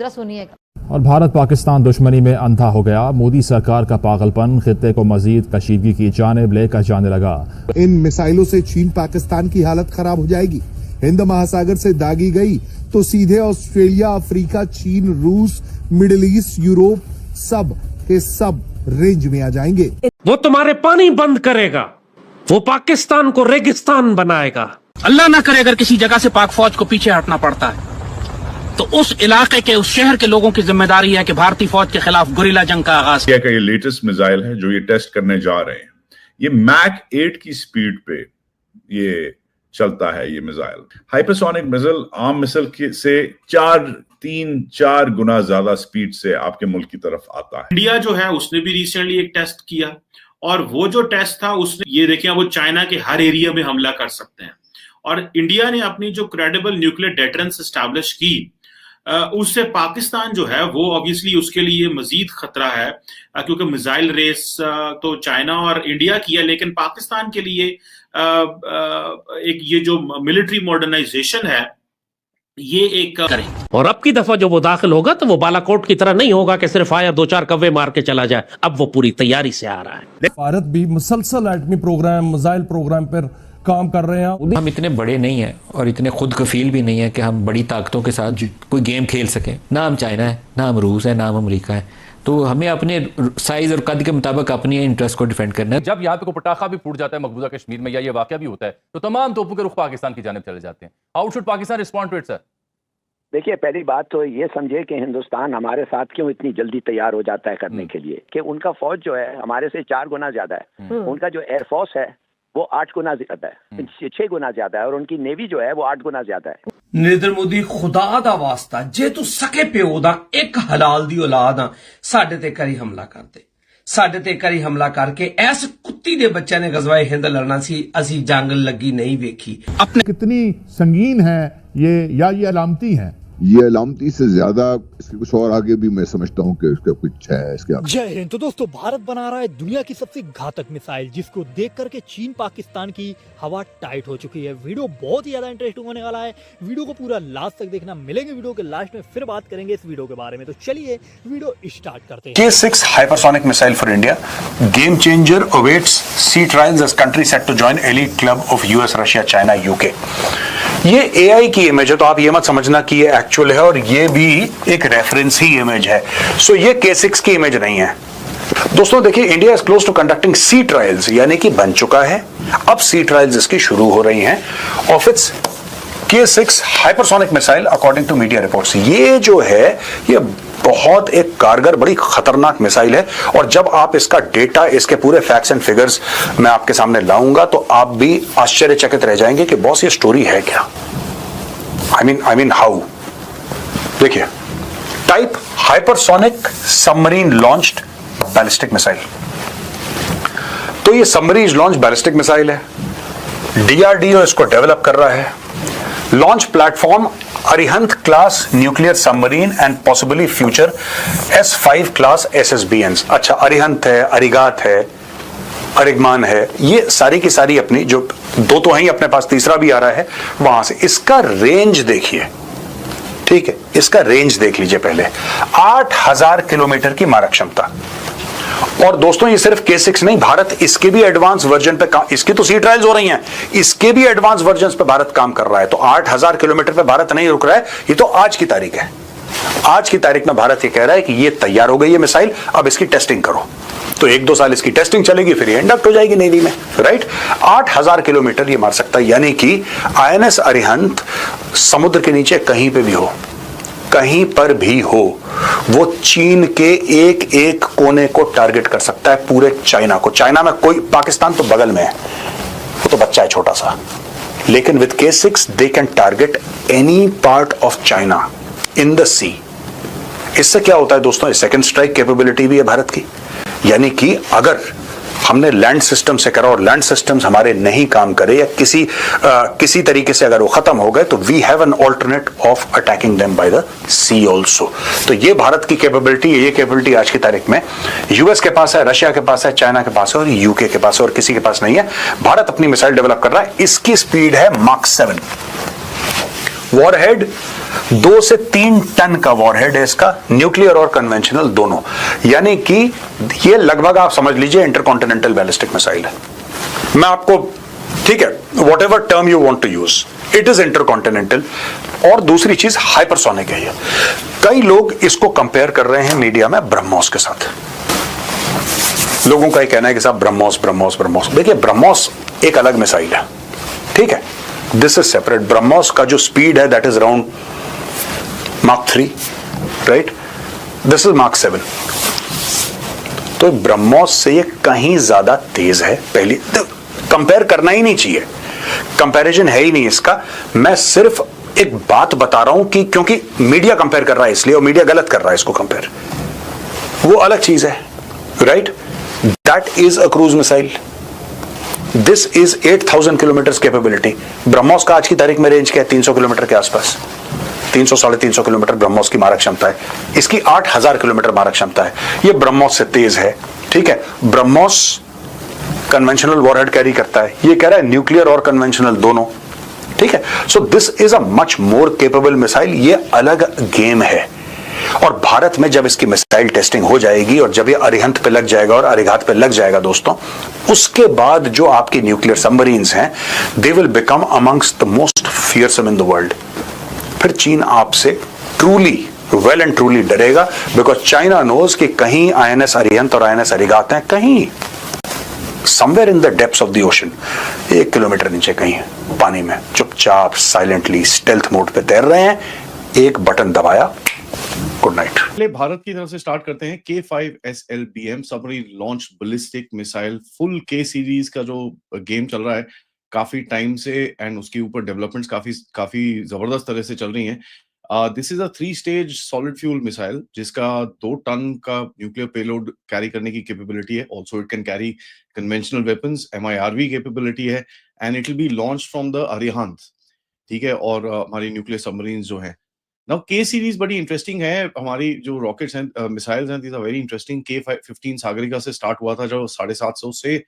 जरा सुनिएगा। और भारत पाकिस्तान दुश्मनी में अंधा हो गया, मोदी सरकार का पागलपन खित्ते को मजीद कशीदगी की जानिब लेकर जाने लगा। इन मिसाइलों से चीन पाकिस्तान की हालत खराब हो जाएगी। हिंद महासागर से दागी गई तो सीधे ऑस्ट्रेलिया, अफ्रीका, चीन, रूस, मिडिल ईस्ट, यूरोप सब के सब रेंज में आ जाएंगे। वो तुम्हारे पानी बंद करेगा, वो पाकिस्तान को रेगिस्तान बनाएगा। अल्लाह ना करे अगर किसी जगह से पाक फौज को पीछे हटना पड़ता है तो उस इलाके के, उस शहर के लोगों की जिम्मेदारी है कि भारतीय फौज के खिलाफ गुरिल्ला जंग का आगाज। ये लेटेस्ट मिसाइल है जो ये टेस्ट करने जा रहे हैं। ये मैक 8 की स्पीड पे ये चलता है। ये मिसाइल हाइपरसोनिक मिसाइल आम मिसाइल से 3-4 गुना ज्यादा स्पीड से आपके मुल्क की तरफ आता है। इंडिया जो है उसने भी रिसेंटली एक टेस्ट किया और वो जो टेस्ट था उसने ये देखिए वो चाइना के हर एरिया में हमला कर सकते हैं। और इंडिया ने अपनी जो क्रेडिबल न्यूक्लियर डेटरेंस एस्टैब्लिश की, उससे पाकिस्तान जो है वो ऑब्वियसली उसके लिए मजीद खतरा है, क्योंकि मिसाइल रेस तो चाइना और इंडिया की है, लेकिन पाकिस्तान के लिए एक ये जो मिलिट्री मॉडर्नाइजेशन है ये एक करें। और अब की दफा जो वो दाखिल होगा तो वो बालाकोट की तरह नहीं होगा कि सिर्फ आया 2-4 कव्वे मार के चला जाए। अब वो पूरी तैयारी से आ रहा है। भारत भी मुसलसल एटमी प्रोग्राम, मिसाइल प्रोग्राम पर काम कर रहे हैं। हम इतने बड़े नहीं हैं और इतने खुद कफील भी नहीं है कि हम बड़ी ताकतों के साथ कोई गेम खेल सकें। ना हम चाइना है, ना हम रूस है, ना हम अमेरिका है। तो हमें अपने साइज और कद के मुताबिक अपनी इंटरेस्ट को डिफेंड करना है। जब यहाँ पे कोई पटाखा भी फूट जाता है मकबूजा कश्मीर में या ये वाकया भी होता है तो तमाम तोपों के रुख पाकिस्तान की जानिब चले जाते हैं। How should Pakistan respond to it sir? देखिए, पहली बात तो ये समझे कि हिंदुस्तान हमारे साथ क्यों इतनी जल्दी तैयार हो जाता है करने के लिए, कि उनका फौज जो है हमारे से 4 गुना ज्यादा है, उनका जो एयरफोर्स है वो 8 गुना ज्यादा है, 6 गुना ज्यादा है, और उनकी नेवी जो है वो 8 गुना ज्यादा है। नरेंद्र मोदी खुदा दा वास्ता जे तू सके प्यो दा एक हलाल दी औलाद आ, साडे ते करी हमला कर दे, साडे ते करी हमला करके ऐस कुत्ती दे बच्चे ने गजवाए हिंद लड़ना सी, असी जंग लगी नहीं वेखी। अपने कितनी संगीन है ये, या ये अलामती है? ये अलामती से ज्यादा इसके कुछ और आगे भी मैं समझता हूँ कि इसका कुछ है इसके आगे। जय हिंद। तो दोस्तों, भारत बना रहा है दुनिया की सबसे घातक मिसाइल, जिसको देख करके चीन पाकिस्तान की हवा टाइट हो चुकी है। वीडियो बहुत ही ज्यादा इंटरेस्टिंग होने वाला है, वीडियो को पूरा लास्ट तक देखना। मिलेंगे वीडियो के लास्ट में, फिर बात करेंगे इस वीडियो के बारे में। तो चलिए वीडियो स्टार्ट करते हैं। K6 hypersonic missile for India, game changer awaits sea trials as country set to join elite club of US, Russia, China, UK। ये AI की इमेज है तो आप ये मत समझना कि ये एक्चुअल है, और ये भी एक रेफरेंस ही इमेज है। सो ये K6 की इमेज नहीं है। दोस्तों देखिए, India is close to conducting sea trials, यानी कि बन चुका है, अब सी ट्रायल्स इसकी शुरू हो रही हैं of its K6 hypersonic missile according to media reports. ये जो है ये बहुत एक कारगर, बड़ी खतरनाक मिसाइल है, और जब आप इसका डेटा, इसके पूरे फैक्ट्स एंड फिगर्स मैं आपके सामने लाऊंगा तो आप भी आश्चर्यचकित रह जाएंगे कि बॉस ये स्टोरी है क्या। I mean how. देखिए, type hypersonic submarine launched ballistic missile. तो ये सबमरीन लॉन्च बैलिस्टिक मिसाइल है, DRDO इसको डेवलप कर रहा है। Launch platform Arihant class nuclear submarine and possibly future S5 class SSBNs। अच्छा, अरिहंत है, अरिगात है, अरिगमान है, ये सारी की सारी अपनी, जो 2 तो हैं अपने पास, तीसरा भी आ रहा है वहां से। इसका रेंज देखिए, ठीक है, इसका रेंज देख लीजिए पहले, 8000 किलोमीटर की मारक क्षमता। और दोस्तों ये सिर्फ K6 नहीं, भारत इसके भी एडवांस वर्जन पे काम, इसकी तो सी ट्रायल्स हो रही हैं, इसके भी एडवांस वर्जन पे भारत काम कर रहा है। तो 8000 किलोमीटर पे भारत नहीं रुक रहा है, ये तो आज की तारीख है। आज की तारीख में भारत ये कह रहा है कि ये तैयार हो गई है मिसाइल, अब इसकी टेस्टिंग करो। तो 1-2 साल इसकी टेस्टिंग चलेगी, फिर ये इंडक्ट हो जाएगी नेवी में, राइट। 8000 किलोमीटर ये मार सकता है, यानी कि INS अरिहंत समुद्र के नीचे कहीं पे भी हो, कहीं पर भी हो, वो चीन के एक एक कोने को टारगेट कर सकता है, पूरे चाइना को। चाइना में कोई, पाकिस्तान तो बगल में है, वो तो बच्चा है छोटा सा, लेकिन with K6 they can target any part of China in the sea. इससे क्या होता है दोस्तों, सेकंड स्ट्राइक कैपेबिलिटी भी है भारत की, यानी कि अगर हमने लैंड सिस्टम से करा और लैंड सिस्टम्स हमारे नहीं काम करे या किसी तरीके से अगर वो खत्म हो गए, तो we have an alternate of attacking them by the sea also. तो ये भारत की कैपेबिलिटी है। ये कैपेबिलिटी आज की तारीख में यूएस के पास है, रशिया के पास है, चाइना के पास है और यूके के पास है, और किसी के पास नहीं है। भारत अपनी मिसाइल डेवलप कर रहा है, इसकी स्पीड है Mach 7। वॉरहेड 2 से 3 टन का वॉरहेड है इसका, न्यूक्लियर और कन्वेंशनल दोनों, यानी कि ये लगभग आप समझ लीजिए इंटरकॉन्टिनेंटल बैलिस्टिक मिसाइल है। मैं आपको, ठीक है, whatever term you want to use, it is intercontinental. और दूसरी चीज हाइपरसोनिक है ये। कई लोग इसको कंपेयर कर रहे हैं मीडिया में ब्रह्मोस के साथ। लोगों का ये कहना है कि साहब ब्रह्मोस। देखिए, ब्रह्मोस एक अलग मिसाइल है, ठीक है, दिस इज सेपरेट। ब्रह्मोस का जो स्पीड है that is around Mach 3, right, this is Mach 7। तो ब्रह्मोस से ये कहीं ज्यादा तेज है। पहली कंपेयर करना ही नहीं चाहिए, कंपैरिजन है ही नहीं इसका। मैं सिर्फ एक बात बता रहा हूं कि क्योंकि मीडिया कंपेयर कर रहा है इसलिए, और मीडिया गलत कर रहा है इसको कंपेयर, वो अलग चीज है, right. That is a cruise missile, this is 8000 kilometre capability. BrahMos का आज की तारीख में रेंज क्या है? 300 किलोमीटर के आसपास, 300-350 किलोमीटर ब्रह्मोस की मारक क्षमता है। इसकी 8000 किलोमीटर मारक क्षमता है। ये ब्रह्मोस से तेज है, ठीक है। ब्रह्मोस कन्वेंशनल वॉरहेड कैरी करता है, ये कह रहा है न्यूक्लियर और कन्वेंशनल दोनों, ठीक है। So this is a much more capable missile. ये अलग गेम है। और भारत में जब इसकी मिसाइल टेस्टिंग हो जाएगी और जब ये अरिहंत पे लग जाएगा और अरिघात पे लग जाएगा दोस्तों, उसके बाद जो आपकी न्यूक्लियर सबमरीन्स हैं, they will become amongst the most fearsome in the world. फिर चीन आपसे ट्रूली, वेल एंड ट्रूली डरेगा, बिकॉज चाइना नोज कि कहीं आईएनएस अरिहंत और आईएनएस अरिघात हैं, कहीं somewhere in the depths of the ocean, 1 kilometre नीचे कहीं पानी में चुपचाप साइलेंटली स्टेल्थ मोड पे तैर रहे हैं। एक बटन दबाया, गुड नाइट। पहले भारत की तरफ से स्टार्ट करते हैं। K5SLBM submarine launch ballistic missile, full K series का जो गेम चल रहा है काफी टाइम से, एंड उसके ऊपर डेवलपमेंट्स काफी जबरदस्त तरह से चल रही हैं। This is a 3 stage solid fuel missile जिसका 2 टन का न्यूक्लियर पेलोड कैरी करने की कैपेबिलिटी है। Also it can carry conventional weapons, MIRV capability है, and it will be launch from the Arihant, ठीक है। और हमारी न्यूक्लियर सबमरीन जो हैं, नाउ K सीरीज बड़ी इंटरेस्टिंग है। हमारी जो रॉकेट्स हैं, मिसाइल्स हैं, these are very interesting. K15 Sagarika से स्टार्ट हुआ था, जो 750 से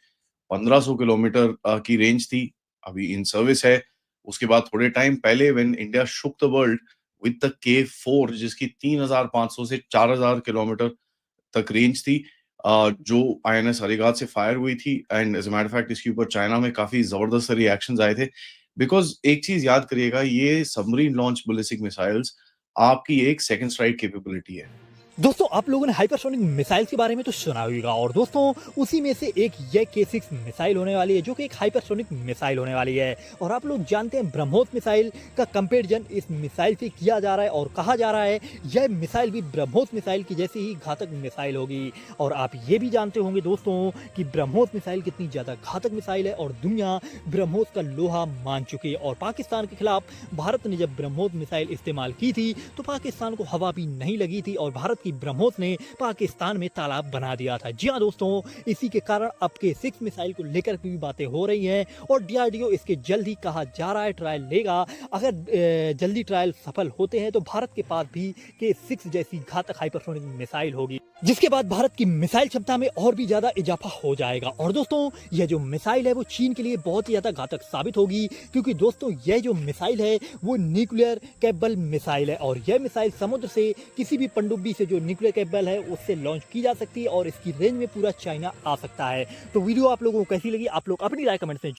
1500 किलोमीटर की रेंज थी, अभी इन सर्विस है। उसके बाद थोड़े टाइम पहले when India shook the world with the K4, जिसकी 3500 से 4000 किलोमीटर तक रेंज थी, जो INS अरिघात से फायर हुई थी। And as a matter of fact इसके ऊपर चाइना में काफी जबरदस्त रिएक्शंस आए थे, बिकॉज एक चीज याद करिएगा, ये सबमरीन लॉन्च बैलिस्टिक मिसाइल्स आपकी एक सेकंड स्ट्राइक कैपेबिलिटी है। दोस्तों, आप लोगों ने हाइपरसोनिक मिसाइल के बारे में तो सुना होगा, और दोस्तों उसी में से एक ये K6 मिसाइल होने वाली है, जो कि एक हाइपरसोनिक मिसाइल होने वाली है। और आप लोग जानते हैं ब्रह्मोस मिसाइल का कंपैरिजन इस मिसाइल से किया जा रहा है, और कहा जा रहा है यह मिसाइल भी ब्रह्मोस मिसाइल की जैसी ही घातक मिसाइल होगी। और आप ये भी जानते होंगे दोस्तों कि ब्रह्मोस मिसाइल कितनी ज़्यादा घातक मिसाइल है, और दुनिया ब्रह्मोस का लोहा मान चुकी है। और पाकिस्तान के खिलाफ भारत ने जब ब्रह्मोस मिसाइल इस्तेमाल की थी तो पाकिस्तान को हवा भी नहीं लगी थी, और भारत की ब्रह्मोस ने पाकिस्तान में तालाब बना दिया था। जी हाँ दोस्तों, इसी के कारण अब K6 मिसाइल को लेकर भी बातें हो रही हैं, और DRDO इसके जल्द ही कहा जा रहा है ट्रायल लेगा। अगर जल्दी ट्रायल सफल होते हैं तो भारत के पास भी K6 जैसी घातक हाइपरसोनिक मिसाइल होगी, जिसके बाद भारत की मिसाइल क्षमता में और भी ज्यादा इजाफा हो जाएगा। और दोस्तों, यह जो मिसाइल है वो चीन के लिए बहुत ही ज्यादा घातक साबित होगी, क्योंकि दोस्तों यह जो मिसाइल है वो न्यूक्लियर कैपेबल मिसाइल है, और यह मिसाइल समुद्र से किसी भी पनडुब्बी से जो न्यूक्लियर कैपेबल है उससे लॉन्च की जा सकती है, और इसकी रेंज में पूरा चाइना आ सकता है। तो वीडियो आप लोगों को कैसी लगी, आप लोग अपनी राय कमेंट में